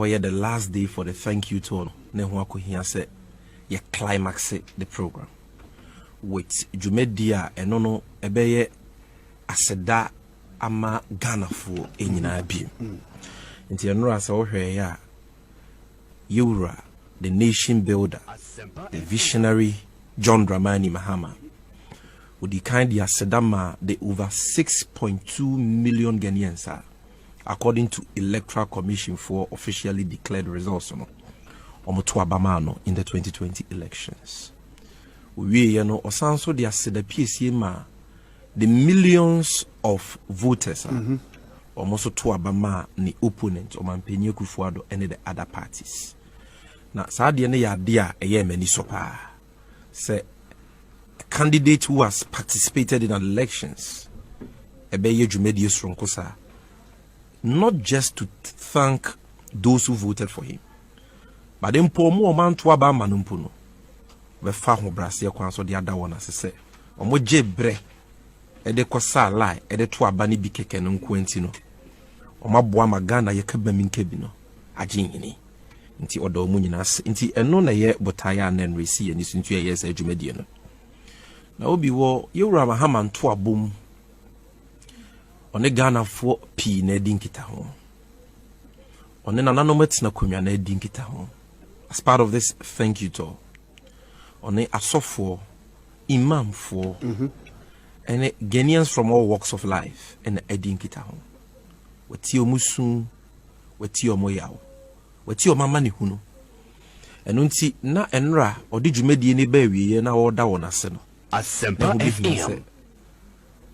the last day for the thank you tour. Ne ho akohia se ye climax the program with Jumedia eno no ebeye aseda ama Ghana fo enyina bi. Nti eno asa wo hwe ya Yewura, the nation builder, the visionary John Dramani Mahama, with the kind of Sedama, the over 6.2 million Ghanaians, according to Electoral Commission for officially declared results in the 2020 elections. We also the PSC the millions of voters almost to Abama ni opponent or Mampenyo Kufuado and the other parties. Now, Sadiane Yadia a Yemeni sopa say a candidate who has participated in elections Ebeye Jumedius from Kosa, not just to thank those who voted for him, but then pour more man to Abama Numpuno. We found Brasia Kwanso the other one as I say, or more jebre, ede kosa lie, ede to Abani Bikeke and Quentino. Oma boa magana yekebe minkebino ajinhini nti odo mu nyina nti eno na ye botaya nen resi ani suntu ye yes adwumadie no na obi wo Yewura Mahama nto abom one Ghana fo pi na dinkita ho one nananom atina konwa na dinkita ho as part of this thank you tour one asofo imam fo and Ghanaians from all walks of life and dinkita ho wati omusun wati omoyawo wati omamani hunu eno nti na enra odi dwumadie ne ba wiye na oda wona se no Asempa FM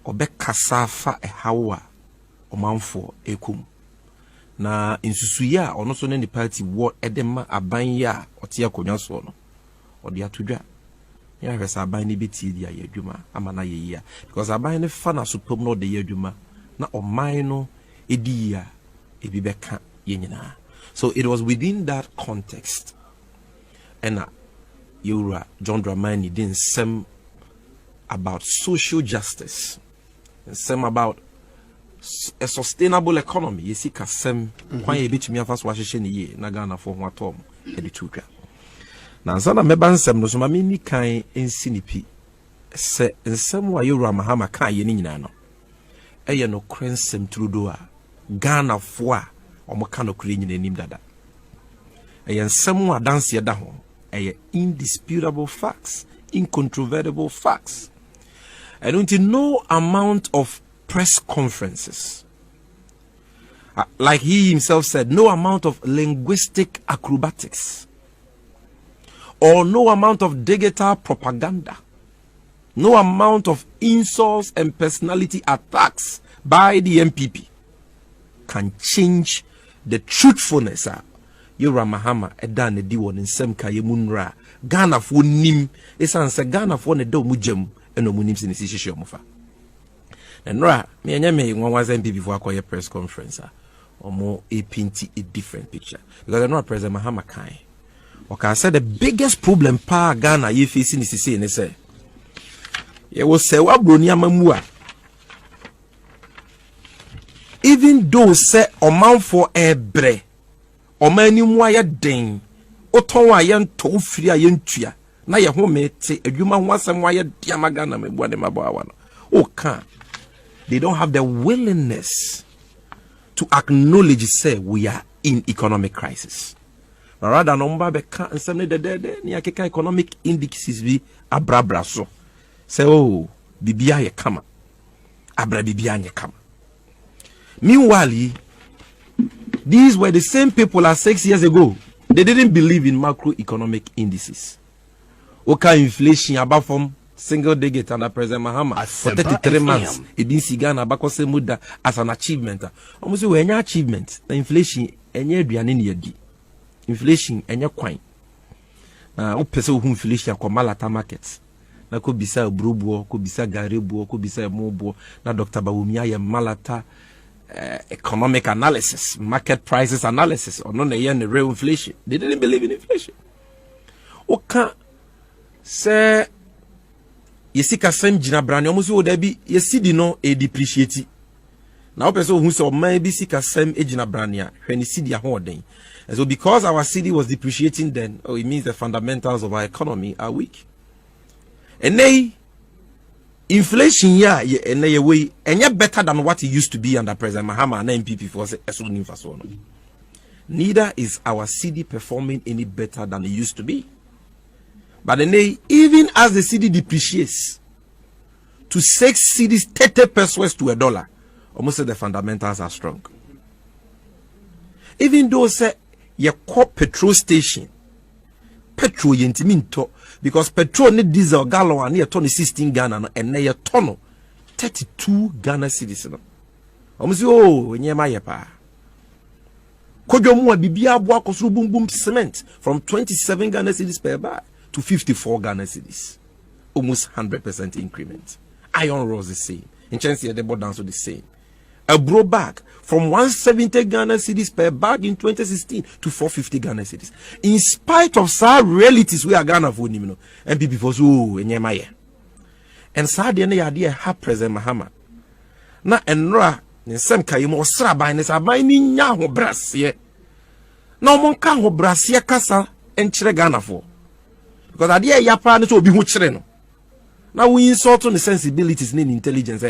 obekasa fa ehawa omanfo ekum na insusuye a ono so ne party wo edema aban ya ote akonwa so no odi atodwa ya hwesa aban ne beti dia ya adwuma amana ye ya because aban ne fa na supom no de ya adwuma na oman no ediya ebibeka yenyina. So it was within that context and Yewura John Dramani didn't say about social justice and some about a sustainable economy. You see kasem kwa ye bitumi afa so ahye ne ye na Ghana for ho atom editudwa na nsana meba nsem no so ma meni kan ensinipi se nsem wa Yewura Mahama kan ye ni nyina no eye no krensem trudo a Ghana fo a omoka no kure nyina nim dada eye nsem a dance ye da ho eye indisputable facts, incontrovertible facts. I don't think no amount of press conferences, like he himself said, no amount of linguistic acrobatics or no amount of digital propaganda, no amount of insults and personality attacks by the MPP can change the truthfulness. Yewura Mahama eda ne di won nsem ka ye munra Ghana fo nim esan se Ghana fo ne do mujam eno munim se ne sihihye omofa enra me enya me nwanwa MPP fo akoye press conference omo a paint a different picture because enra President Mahama kan oka say the biggest problem pa Ghana ye face ni sisi ne say ye wo se wa broni amamu a even though say omanfo ebre omani mu aye den oton aye nto firi aye ntua na ye ho mete adwuma ho asem aye diama Ghana mebu ade mabo awa no o kan they don't have the willingness to acknowledge say we are in economic crisis rather no mba be kan nsem ne de ni akeka economic indices bi abrabra so say oh bibia ye kama abra bibia nye kama. Meanwhile, these were the same people as 6 years ago. They didn't believe in macroeconomic indices. Okay, inflation above from single digit under President Mahama for 33 months. It didn't see Ghana back as an achievement. Almost when achievement, the inflation enye duane ne yadi. Inflation enye kwan. O pese wo inflation kwa malata market. Na ko bisa brubuo, ko bisa garebuo, ko bisa mobuo. Na Dr. Bawumia ye malata economic analysis, market prices analysis, or not the real inflation. They didn't believe in inflation. Okay, say yesika sem jina brand almost would be yesidi no a depreciate. Now person who saw maybe sika sem ejina brand ya when you see the hoarding. And so because our city was depreciating then, it means the fundamentals of our economy are weak. And they inflation and they way and better than what it used to be under President Mahama and MPP for neither is our city performing any better than it used to be. But then even as the city depreciates to 6 cities 30 pesos to $1, almost say the fundamentals are strong. Even though say your core petrol station, petrol yentiminto, because petrol need diesel gallon near 16 Ghana and near ton 32 Ghana cedis. Almost when you my pa. Kojomu bibia boa kosuru boom boom cement from 27 Ghana cedis per bar to 54 Ghana cedis. Almost 100% increment. Iron rods the same. In Chelsea, the board down to the same. A bro bag from 170 Ghana cedis per bag in 2016 to 450 Ghana cedis. In spite of some realities we are Ghana for him, and people for so in and Saudi and the idea have President Mahama. Na enra in some kayimo sraba in sa by ni ho brasie. No mon kan ho brasie kasa and chere Ghana for. Because idea yapa ne so bi ho chere no. Now we insult on the sensibilities and intelligence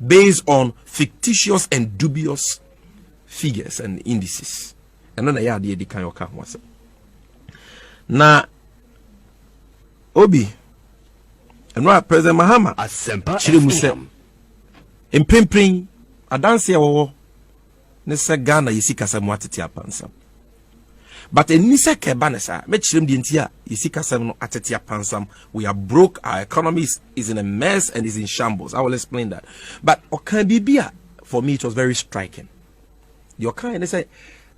based on fictitious and dubious figures and indices. And then I had the kind of was. Now, Obi, and what President Mahama, Chirimuse, in Pimpring, a dance here, Nessa Ghana, you see Casamwati Pansam. But in Nisa Kebanesa, Metchim Dintia, Isikasam Atetia Pansam, we are broke, our economy is in a mess and is in shambles. I will explain that. But Okambibia, for me, it was very striking. Your kind, they say,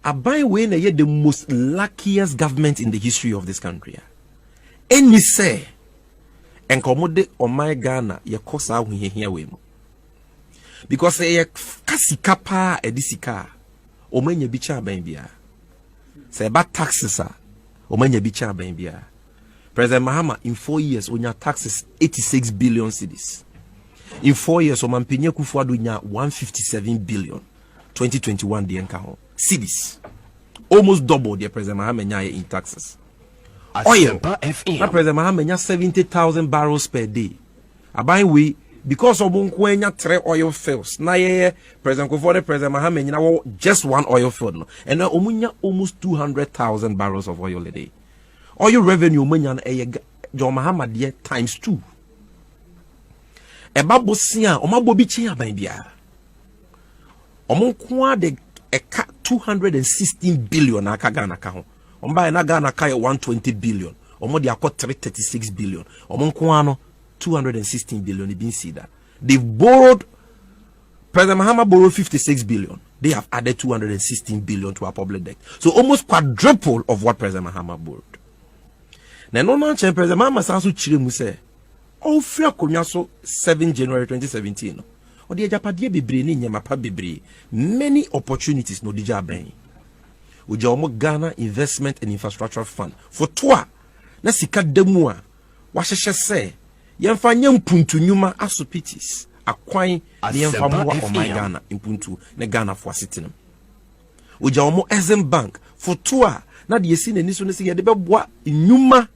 I buy when I the most luckiest government in the history of this country. And we say, and commode on my Ghana, your cosa when you hear him. Because a Kasikapa edisika, or when you bicha bambia. Say about taxes are Omanya Bicha Bambia. President Mahama in 4 years on your taxes 86 billion cedis. In 4 years Oman Pinye Kufuadu 157 billion 2021 the enkaho cedis. Almost double the President Mahama in taxes. Oil na President Mahama 70,000 barrels per day. Abai we because of Bunkwenya 3 oil fields. Na ye President Kufuor, President Mahama just 1 oil field. No. And now Omunya almost 200,000 barrels of oil a day. Oil revenue Omunya John Mahama dear times 2. Eba bosia omabo bichi abambia. Omunkwa de 216 billion aka Ghana ka ho. Omba na Ghana ka 120 billion. Omo de akọ 336 billion. Omunkwa no 216 billion been see that. They've borrowed, President Mahama borrowed 56 billion. They have added 216 billion to our public debt. So almost quadruple of what President Mahama borrowed. Now, no man, President Mahama Sansu Chirimu say, oh, Fia Konyaso 7 January 2017. Or the Japadie Bibri, Nyamapa Bibri, many opportunities no dija brain. Ujaomo Ghana Investment and Infrastructure Fund. For toi, Nasika Demua, Washasha say, Yamfanya mpuntu nyuma asupitis akwan ne yamfamuwa my Ghana mpuntu ne Ghana for sitting. Uja omo Exim Bank for tour na de yesi nani so ne se ye de beboa nyuma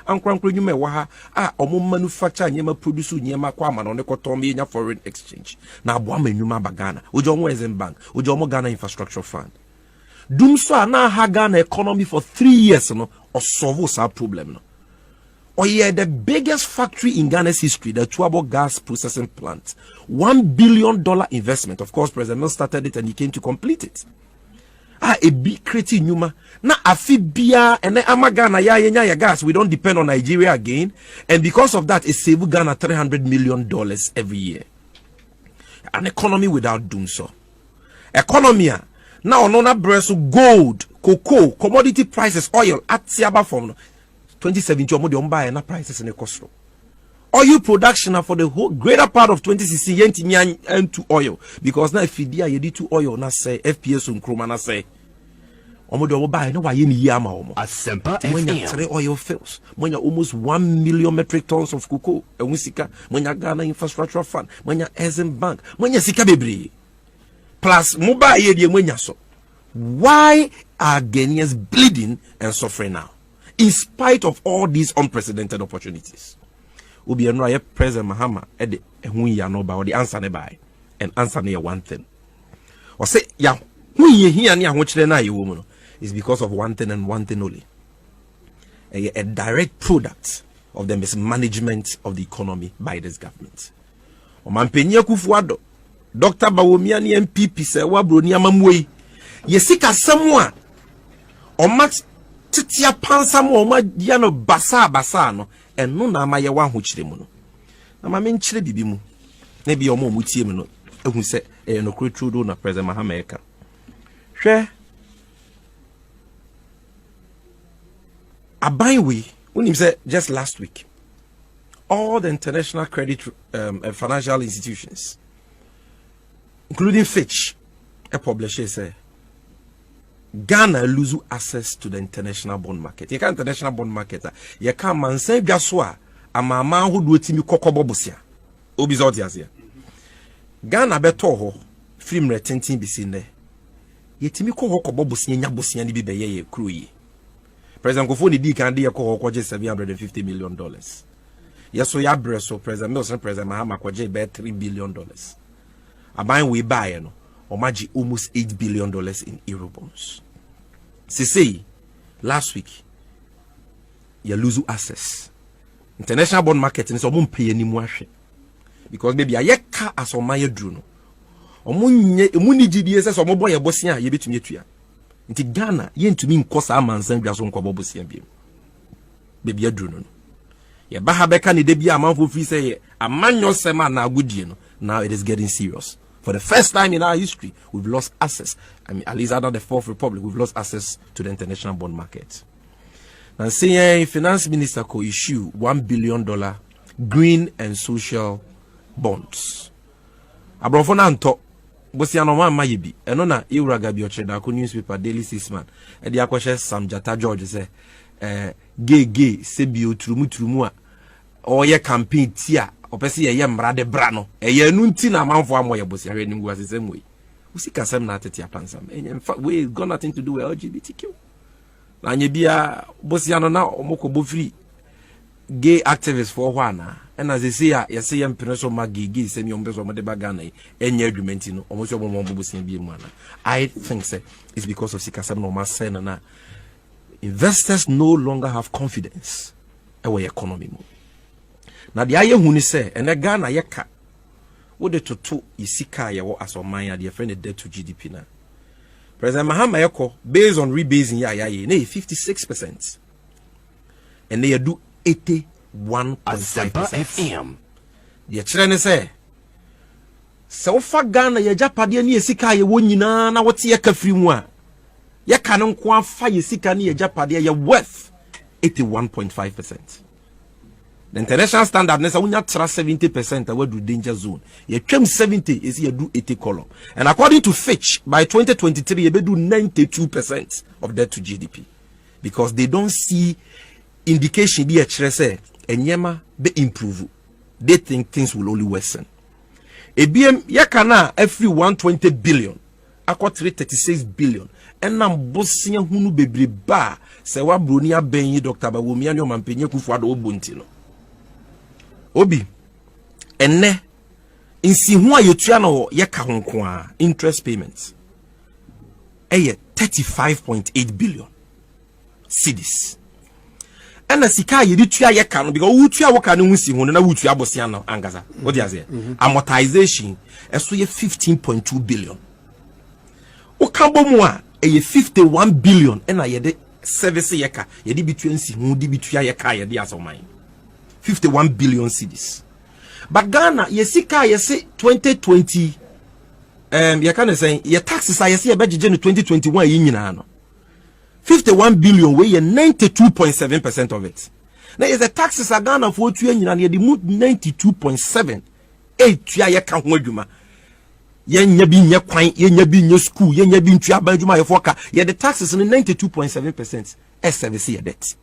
ankrankro nyuma e wa ha a omo manufacture nyema produce nyema kwa ma no ne kotom ye nya foreign exchange na aboa ma nyuma ba Ghana. Uja omo Exim Bank, uja omo Ghana Infrastructure Fund. Dum so na ha Ghana economy for 3 years no or solve sa problem no. Or yeah, the biggest factory in Ghana's history, the Tuabo gas processing plant. $1 billion investment. Of course, President Mills started it and he came to complete it. A big creative numa. Na afibia and Ghana ya gas. We don't depend on Nigeria again. And because of that, it saved Ghana $300 million every year. An economy without doing so. Economy now no breast gold, cocoa, commodity prices, oil at Siaba form. 2017 omo de omba na prices in the cost. Oil production for the whole greater part of 2016 yentimi into oil because na fidia ye di to oil na say FPS nkroma na say omo de omo buy na waye ni yama omo Asempa when you 3 oil fields when you almost 1 million metric tons of cocoa and sika when you Ghana Infrastructure Fund when you Exim Bank when you sika bebre plus mobile ye de when you so Why are Ghanaians bleeding and suffering now, in spite of all these unprecedented opportunities? Ubi and President Mahama ede ehun ya no ba the answer ne by and answer ne one thing. Or say ya hu ye hia ne ahokyere na ye wo mu no is because of one thing and one thing only. A direct product of the mismanagement of the economy by this government. Omanpenye Kufuado, Dr. Bawumia ni MPP se wa broni amamwe. Yesika samwa omat titia pansa mo oma dia no basa no eno na amaye wa hokyere mu no. Na ma menkyere bibi mu. Na bi omo mutie mu no ehun se no kretrudo na President Mahama eka. Hwe Abaywe, when he said just last week, all the international credit financial institutions, including Fitch, a publisher say Ghana lose access to the international bond market. You can't international bond market. You can't man say gaswa a mama who do it in kokobobusia. Obizoti Ghana beto ho film retenting be seen there. Yetimi kokobobusia nyabusia ni bibe ye kruyi. President Kofoni di kan dey ko $750 million. Yes, so ya breso President Milson President Mahama kwaje be $3 billion. Aban we buy no omaji almost $8 billion in Eurobonds. Say last week you lose access. International bond market is omum pay any more because baby ayeka asomaye dru no. Omuni GDS omobo ye bosia ye betumi atua. Nti Ghana yentumi nkosa amansan dwa so nkobobosia biem bebia duru no ye baha beka ne debia amanfo fi say amanyo sema na agudie no. Now it is getting serious. For the first time in our history, we've lost access. I mean, at least under the Fourth Republic, we've lost access to the international bond market. Now, saying Finance Minister could issue $1 billion green and social bonds. Abrofona anto Bosiano ma mayibi eno na Iura Gabioche da ko newspaper Daily Statesman e dia kwahye Sam Jata George say gay sebio turumu a oye campaign tia opese ye mrade bra no ye anu nti na manfo amoye bosia hwe nimgu asesem we usika sem na atete apansam we got nothing to do with LGBTQ na anye bia Bosiano na omoko free gay activists for wana and as they say ya say yam peneso magigi semi ombezo mo de bagana enye adwumenti no omoso mo bobusia bi mu ana. I think say it's because of sikasem no masay na investors no longer have confidence our economy mo na de aye hu ni say ene Ghana yeka wo de toto isika ye wo asoman ya de friend debt to GDP na President Mahama yeko based on rebasing ya na 56% and they do 81.5%. The children say, so far Ghana, ya Japadi ni esika ye wonyina na wati ya kafri mwa. Ya kanon kwa fa ye sika ni ya Japadi ya worth 81.5%. The international standard nesa unya tra 70% we do danger zone. Ye twem 70 is ye do 80 column. And according to Fitch, by 2023 ye be do 92% of debt to GDP. Because they don't see indication be a say enyema be improve. They think things will only worsen. ABM yakana every 120 billion akwa 336 billion enam bosia hunu bebre ba se wa broni abenyi Dr. Bawumia ne omampenye Kufuado obonti no obi enne insi hu ayetua no yeka honko a interest payments 35.8 billion cedis. And the sika yedi tua ye kan because wutua wo kan hu si hu na wutua bosia no angaza what do you say amortization eso ye 15.2 billion wo kan bomu a ye 51 billion and ye de service ye ka ye di between si hu di bitua ye ka ye di asoman 51 billion cedis. But Ghana ye sika ye say 2020 ye kan say ye taxes ye say ye beje no 2021 ye nyina no 51 billion we 92.7% of it. Now is the taxes are Ghana for 2 years and the move 92.7. 8 ya ka ho adwuma. Ye nya bi nya kwan, ye nya bi nya school, ye nya bi ntua ban adwuma ye foka. Ye the taxes in 92.7% service ye debt.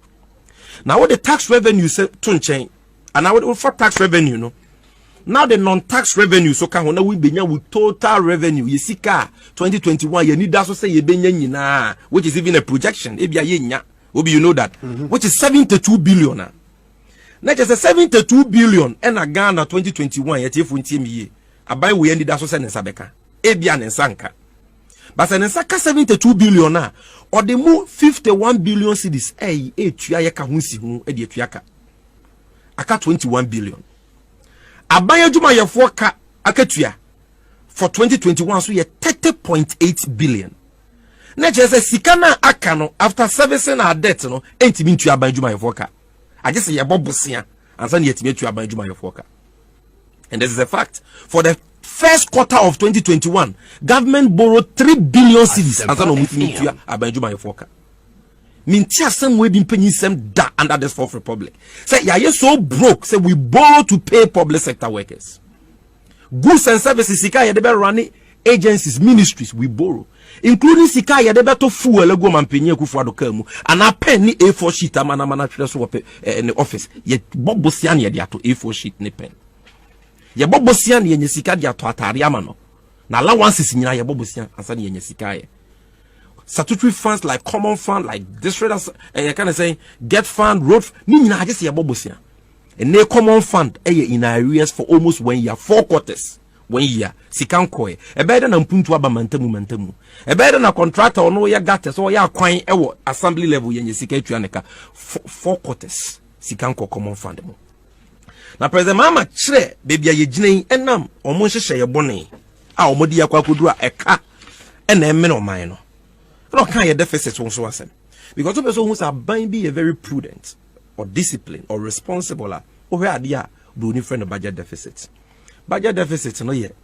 Now what the tax revenue say to nchen and now what for tax revenue no. Now the non-tax revenue so can we be with total revenue. You see, 2021 you need that so say you be which is even a projection. You know that, which is 72 billion. Now just 72 billion and a Ghana 2021 yet if we team a buy we ended that so send Sabeka. Ebian and Sanka. But an Saka 72 billion or the move 51 billion cedis. Tuyaka Hunsi Ediaka. Aka 21 billion. Abaya Juma Yafoka Akatua for 2021 so ye 30.8 billion. Nature says Sikana Akano after servicing our debt no ain't mean to Abaya Juma Yafoka. I just say Yabobusia and send yet me to Abaya Juma Yafoka. And this is a fact. For the first quarter of 2021, government borrowed 3 billion cedis and send me to Abaya Juma Yafoka. Mintia some way been paying some da under this Fourth Republic. Say, yeah, you're so broke. Say, we borrow to pay public sector workers. Goods and services, Sika, they be running agencies, ministries, we borrow. Including Sika, they be to fuel a woman penny kufu adokamu. And a penny A4 sheet, a mana in the office. Yet Bobosian, ya to A4 sheet, ne pen. Ye Bobosian, ye Sika, ya to Atariamano. Na allowances in ya Bobosian, and Sani ye Sika. Statutory funds like common fund, like district, kind of saying get fund, road. I just say Bobosia. And a common fund, in arrears for almost 1 year, 4 quarters, 1 year. Sikan koi. A better than Puntu Abamantemu. A better than a contractor or no ya gatas or ya coin assembly level yen Sika 4 quarters. Sikanko common fund. Now, President Mama Chre, baby, ye jine enam, or Moshe Shaya Bonnie. Our Modia Kwakudra, a car, and a men of mine. No kind of deficits also asem. Because some people who are buying be a very prudent or disciplined or responsible or where they are doing friend of budget deficits. Budget deficits no yet.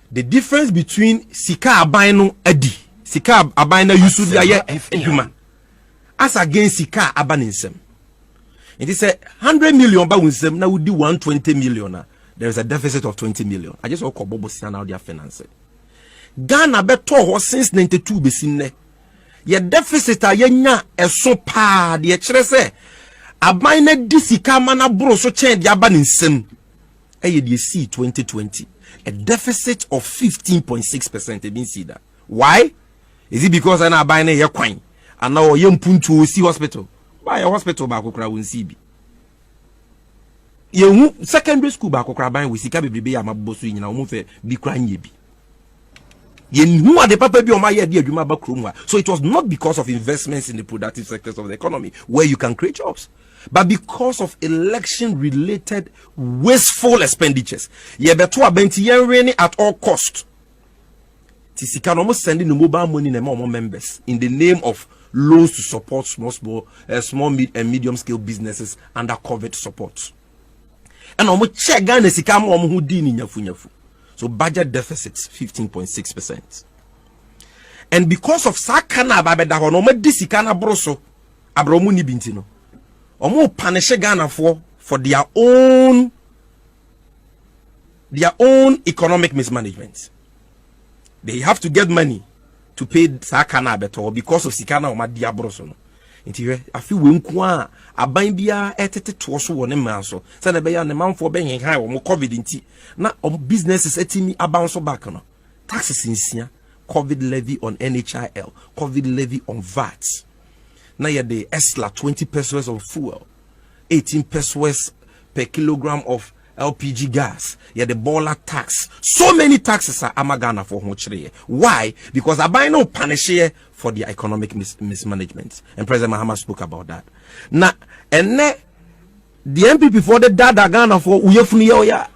The difference between Sika Abino Edi, Sika Abina Yusudia Eduma as against Sika Abanisem. It is 100 million bawunsem now would do 120 million. There is a deficit of 20 million. I just want to Bobo now their finances. Ghana beto since 92 besine. Ye deficit a yenya eso pa de kire se aban na disika mana bro so chen de aba nsem. Eye de see 2020 a deficit of 15.6%. e bin see that. Why? Is it because an aban na ye kwan and now ye mpuntu see hospital? Why a hospital ba kokra won see bi. Ye secondary school ba kokra ban we sika bebrebe ya maboso nyina wo fe bi kra nye bi. So it was not because of investments in the productive sectors of the economy where you can create jobs, but because of election-related wasteful expenditures. You better at all cost. TC can almost send in the mobile money to more members in the name of loans to support small and medium scale businesses under COVID support. And almost check Ghana sika mo who din in nyafu. So budget deficits 15.6%. And because of sakana babeda hono ma disikana broso abromu ni bintino. Omo punish Ghana for their own economic mismanagement. They have to get money to pay sakana beto because of sikana oma dia broso no. Inti afi we nko a aban bia etete to so woni manso se na be ya ne manfo be hen han wo covid inti na businesses etimi abounce back no taxes insia covid levy on NHIL, covid levy on VAT. Na ya the ESLA 20 pesos of fuel, 18 pesos per kilogram of LPG gas, yeah, the baller tax. So many taxes are amagana for Hochre. Why? Because I buy no punish for the economic mismanagement. And President Mahama spoke about that. Now, and the MPP for the dada Ghana for Uyefuni ya.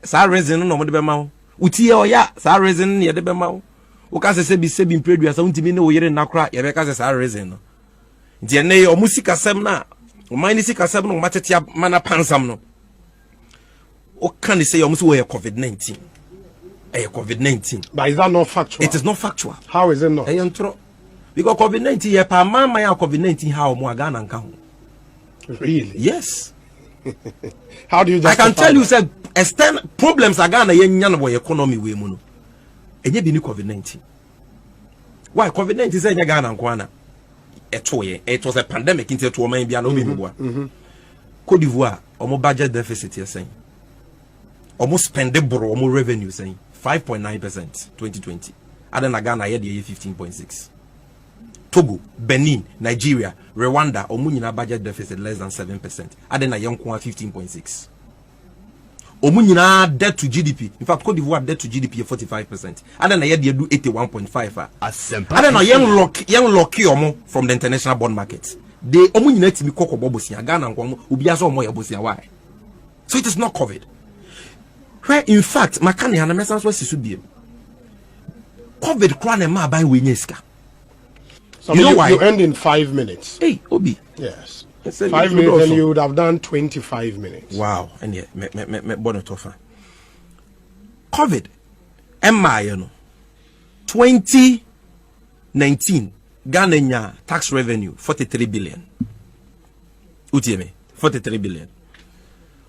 Sa reason no mo de bema. Uti ya sa reason ye de bema. Uka se be produce sa untimi no yere nakra ye be ka se sa reason no. Nti ene o musika sem na o mine sika sem no matete mana pansam no. O can they say you almost wear COVID-19? COVID-19. But is that not factual? It is not factual. How is it not? Because COVID-19, yeah, per man, my COVID-19, how more Ghana and count. Really? Yes. How do you justify I can tell that? you, sir, extend problems are Ghana, yen economy way mono. And you be COVID-19. Why COVID-19 is in Ghana and Kwana? It was a pandemic into a woman in Biano. Cote d'Ivoire, or more budget deficit, you're saying. almost spendable almost revenue saying 5.9% 2020. Other than Ghana, 15.6. Togo, Benin, Nigeria, Rwanda, Omunina budget deficit less than 7%. Other than Yonkwa 15.6. Omunina debt to GDP. In fact, Cote d'Ivoire debt to GDP 45%. Other than they do 81.5. Other than young lucky omo from the international bond market. They Omunina to me koko bobosia Ghana and Kwamo ubiaso mo yabosia why. So it is not COVID. Where in fact, Makani and the message was to be COVID crown ma buy winyeska. So you know why? You end in 5 minutes. Hey, Obi. Yes. 5 minutes and you would have done 25 minutes. Wow. And yeah, me bonnet offer. COVID. Emma, 2019, Ghana tax revenue 43 billion. UTM 43 billion.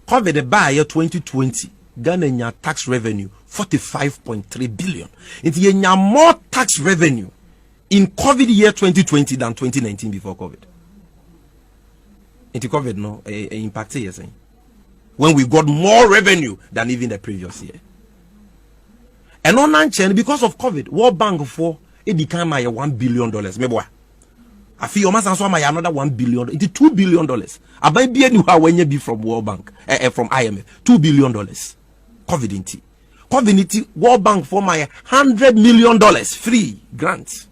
COVID by year 2020, Ghana tax revenue 45.3 billion. It's more tax revenue in COVID year 2020 than 2019 before COVID. Into COVID, no, impact you're saying. When we got more revenue than even the previous year. And on chain because of COVID, World Bank for it became my $1 billion. Maybe I feel almost answer my another $1 billion. It's $2 billion. I buy be anywhere when you be from World Bank, from IMF, $2 billion. COVID into COVID World Bank for my $100 million free grants.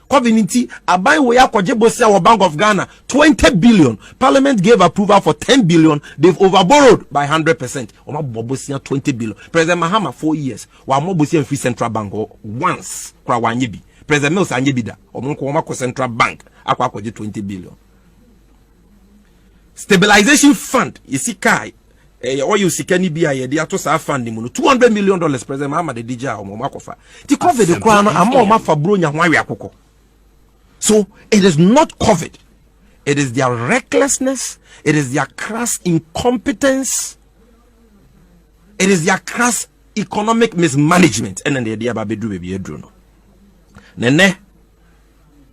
COVID I buy way our Bank of Ghana 20 billion. Parliament gave approval for 10 billion. They've overborrowed by 100%. Oma bobosia 20 billion. President Mahama 4 years. Wa mo bosia free central bank once. Kwa wanyebi. President Mills anyebi da. Omo ko central bank. Akwa 20 billion. Stabilization fund. Yesi kai. Or you see Kenny be a dia to sa funding $200 million. President Mahama de DJ omo makofa. Ti COVID the crown amo ma fa bro nya hwan wi akoko. So it is not COVID. It is their recklessness. It is their crass incompetence. It is their crass economic mismanagement. And then the idea about baby no. Nene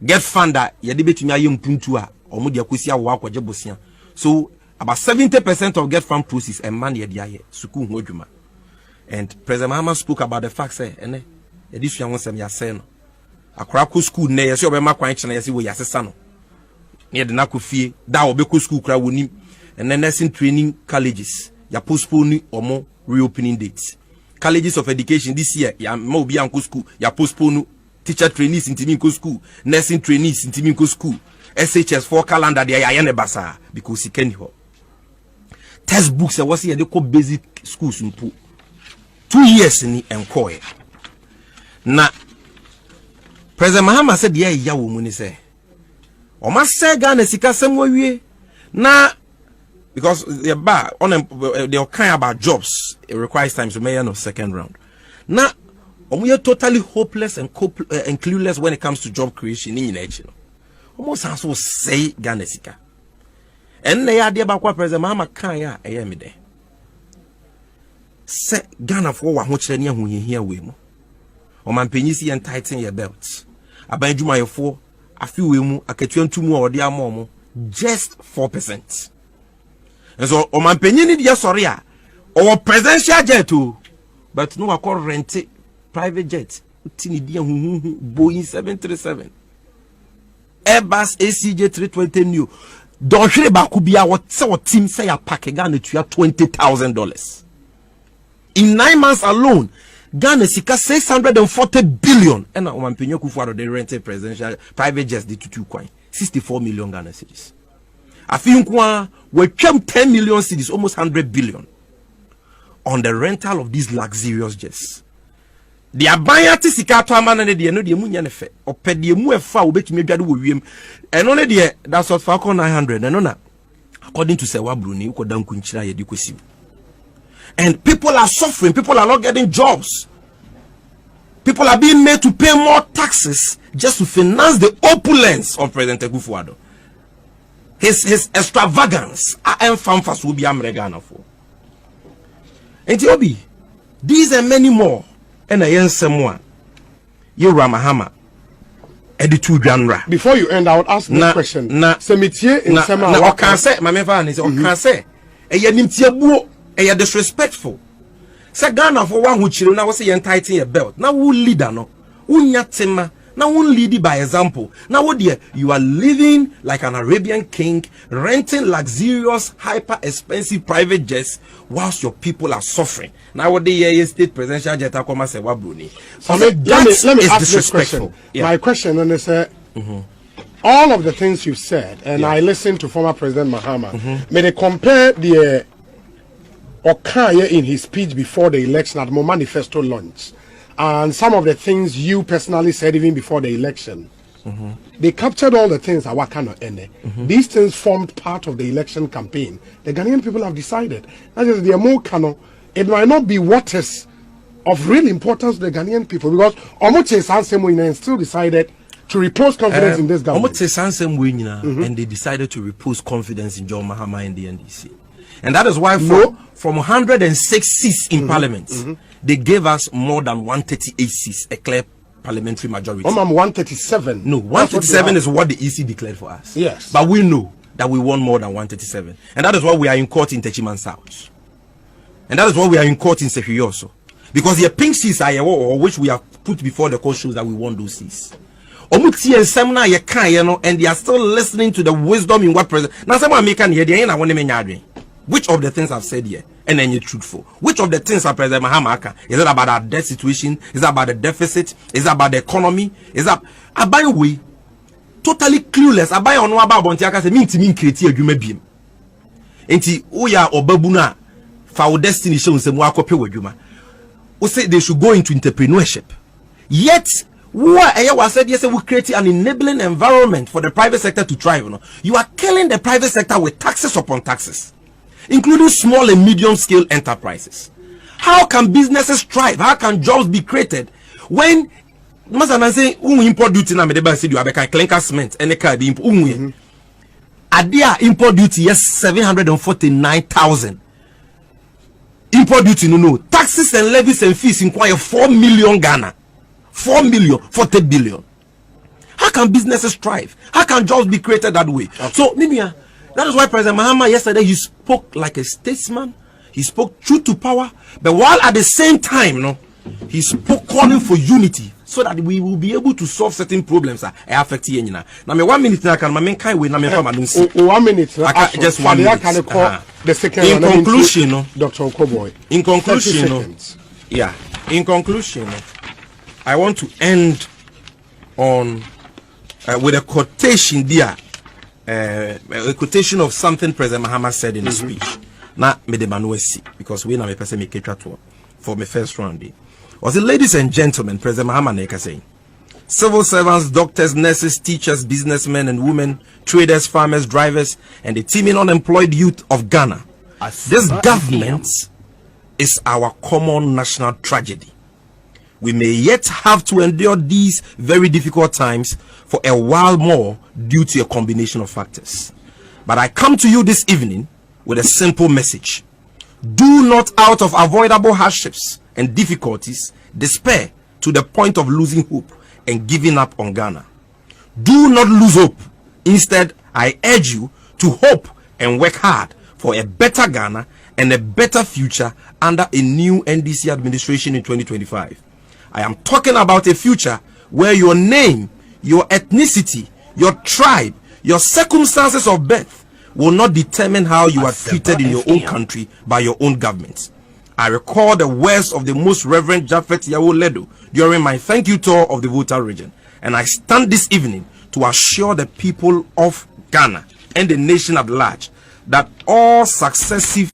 get funder yadibet nya yumpuntua omudia kusia wa kwaje bosia. So about 70% of get fund proceeds and man yadia suku hodwuma. And President Mahama spoke about the fact say ene edisu ya wonsem ya say no. Akrako school na yesi obema kwan chena yesi wo yasesa no ne de na kofie da obeko school kra wonim and then nursing training colleges ya postpone omo reopening dates. Colleges of education this year ya ma obi anko school ya postpone teacher trainees intimi nko school, nursing trainees intimi nko school, SHS 4 calendar dia ya ne basa because he can ho textbooks was here they call basic schools mpo 2 years ni enko na President Mahama said, "Yeah, ya wo muni say." O ma say Ghana sika sem wawie na because the bar on they kind about jobs. It requires time to make no second round. Na omo totally hopeless and clueless when it comes to job creation in nature. Almost as so say Ghana sika. And na ya de ba kwa President Mahama kan ya me de. Say Ghana for wa ho kire ne ahohia we mu. O man penyisi and tighten your belts. Abanjuma yefo afi we mu akatuantu mu ode amomo just 4%. And so o man penyi ni dia sori a o presidential jet o but no akọ rent private jet tini dia huhuhu Boeing 737 Airbus ACJ 320 new don hwere ba ku bia what team say ya pack Ghana to $20,000 in 9 months alone. Ghana sika 640 billion and Oman Penyo Kufuor the rented presidential private jets the tutu coin 64 million Ghana cedis. I think we came 10 million cedis, almost 100 billion on the rental of these luxurious jets. The abayati sika to amana ne de no de munya ne fe opede mu efa obetumi dwade wo wiem eno ne de that's what Falcon 900 eno na according to Sewa Bruni ukoda nkunchira ye de kwesi. And people are suffering. People are not getting jobs. People are being made to pay more taxes just to finance the opulence of President Kufuor. His extravagance. Fanfas will be Ghana for. And Obi, these and many more. And I am someone. You Ramahama. Editu genre. Before you end, I would ask this question. Semitier in Sema. I can't say. My man is. I can't say. And you disrespectful. Say Ghana for one who children now say entitled a belt. Now who leader no? Unyatema. Now who lead it by example. Now what dear, you are living like an Arabian king, renting luxurious, hyper expensive private jets whilst your people are suffering. Now what the state presidential jet akoma say Bruni. So let me ask this question. Yeah. My question is all of the things you've said, and I listened to former President Mahama. May they compare the Okaya in his speech before the election at Mo Manifesto launch, and some of the things you personally said even before the election. They captured all the things These things formed part of the election campaign. The Ghanaian people have decided that is the Amokano. It might not be what is of real importance to the Ghanaian people, because Omoche Sansemoina still decided to repose confidence in this government. And they decided to repose confidence in John Mahama and the NDC. And that is why from 106 seats in parliament, they gave us more than 138 seats, a clear parliamentary majority. 137. No, 137 is what the EC declared for us. Yes. But we know that we won more than 137. And that is why we are in court in Techiman South. And that is why we are in court in Sekiri also. Because the pink seats are which we have put before the court shows that we won those seats. And they are still listening to the wisdom in what president. Now someone make which of the things I've said here and then you're truthful. Which of the things are President Mahama? Is it about our debt situation? Is it about the deficit? Is it about the economy? Is that Abai we totally clueless? Abai on waba bontiaka se mean create adwuma biem. Enti oya obabuna for destiny show se mo akope wadwuma. We say they should go into entrepreneurship. Yet I said yes, we create an enabling environment for the private sector to thrive. You are killing the private sector with taxes upon taxes, including small and medium scale enterprises. How can businesses thrive? How can jobs be created when I say import duty na me say you have a clinker cement and a car be import adia import duty yes 749,000 import duty no taxes and levies and fees inquire 4 million Ghana. 4 million, 40 billion. How can businesses thrive? How can jobs be created that way? Okay. So, Nimia, that is why President Mahama yesterday he spoke like a statesman. He spoke truth to power, but while at the same time, he spoke calling for unity so that we will be able to solve certain problems that affect Yenina. Now, me 1 minute, I can make kind way. 1 minute, just 1 minute. The second in conclusion, Dr. Okoboy. In conclusion, yeah. In conclusion, I want to end on with a quotation there, a quotation of something President Mahama said in his speech. Now, me de manuesi because we na me person make it for my first round day. Was it, ladies and gentlemen, President Mahama Neka saying, civil servants, doctors, nurses, teachers, businessmen and women, traders, farmers, drivers, and the teeming unemployed youth of Ghana. This government is our common national tragedy. We may yet have to endure these very difficult times for a while more due to a combination of factors. But I come to you this evening with a simple message. Do not, out of avoidable hardships and difficulties, despair to the point of losing hope and giving up on Ghana. Do not lose hope. Instead, I urge you to hope and work hard for a better Ghana and a better future under a new NDC administration in 2025. I am talking about a future where your name, your ethnicity, your tribe, your circumstances of birth will not determine how you are treated in your own country by your own government. I recall the words of the Most Reverend Japhet Yao Ledo during my thank you tour of the Volta region, and I stand this evening to assure the people of Ghana and the nation at large that all successive